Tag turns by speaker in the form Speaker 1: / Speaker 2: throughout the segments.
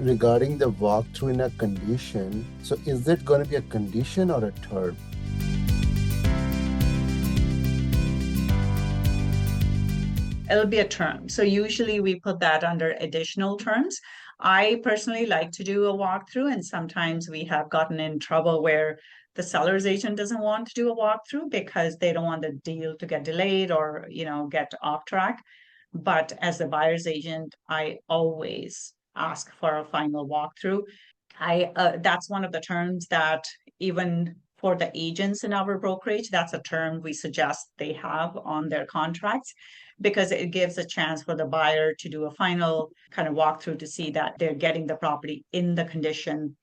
Speaker 1: Regarding the walkthrough in a condition, so is it going to be a condition or a term?
Speaker 2: It'll be a term. So usually we put that under additional terms. I personally like to do a walkthrough, and sometimes we have gotten in trouble where the seller's agent doesn't want to do a walkthrough because they don't want the deal to get delayed or, get off track. But as the buyer's agent, I always ask for a final walkthrough. I That's one of the terms that even for the agents in our brokerage, that's a term we suggest they have on their contracts because it gives a chance for the buyer to do a final kind of walkthrough to see that they're getting the property in the condition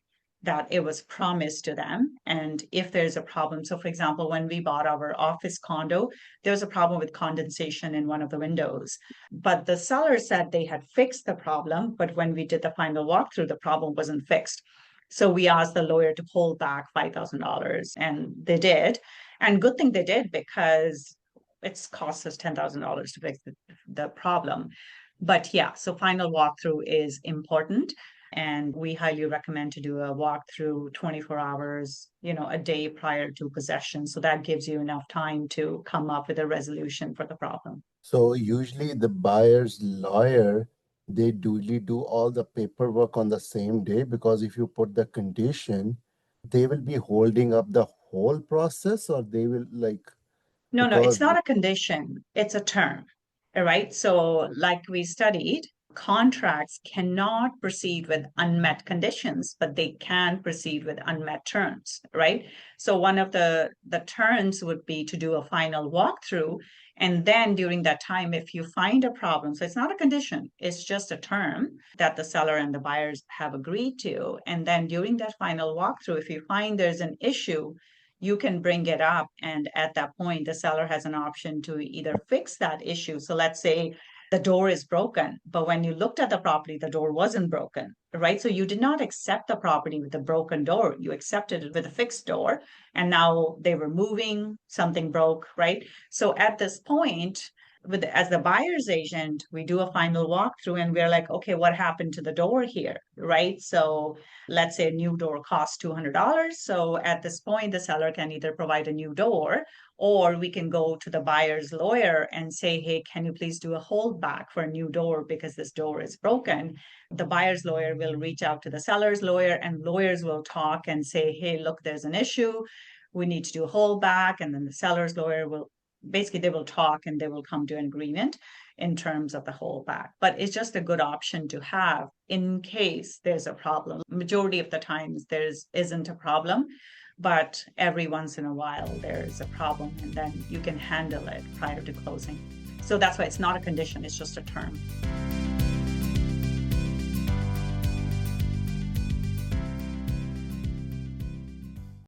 Speaker 2: that it was promised to them. And if there's a problem, so for example, when we bought our office condo, there was a problem with condensation in one of the windows. But the seller said they had fixed the problem, but when we did the final walkthrough, the problem wasn't fixed. So we asked the lawyer to hold back $5,000, and they did. And good thing they did because it's cost us $10,000 to fix the problem. But yeah, so final walkthrough is important. And we highly recommend to do a walkthrough 24 hours, a day prior to possession. So that gives you enough time to come up with a resolution for the problem.
Speaker 1: So usually the buyer's lawyer, they do all the paperwork on the same day because if you put the condition, they will be holding up the whole process or they will
Speaker 2: No, it's
Speaker 1: because
Speaker 2: not a condition, it's a term. All right. So, like we studied, contracts cannot proceed with unmet conditions, but they can proceed with unmet terms, right? So, one of the terms would be to do a final walkthrough. And then during that time, if you find a problem, so it's not a condition, it's just a term that the seller and the buyers have agreed to. And then during that final walkthrough, if you find there's an issue, you can bring it up. And at that point, the seller has an option to either fix that issue. So let's say the door is broken, but when you looked at the property, the door wasn't broken, right? So you did not accept the property with a broken door. You accepted it with a fixed door. And now they were moving, something broke, right? So at this point, as the buyer's agent, we do a final walkthrough and we're like, okay, what happened to the door here, right? So let's say a new door costs $200. So at this point, the seller can either provide a new door or we can go to the buyer's lawyer and say, hey, can you please do a holdback for a new door because this door is broken? The buyer's lawyer will reach out to the seller's lawyer and lawyers will talk and say, hey, look, there's an issue. We need to do a holdback. And then the seller's lawyer will basically they will talk and they will come to an agreement in terms of the holdback. But it's just a good option to have in case there's a problem. Majority of the times isn't a problem, but every once in a while there's a problem and then you can handle it prior to closing. So that's why it's not a condition, it's just a term.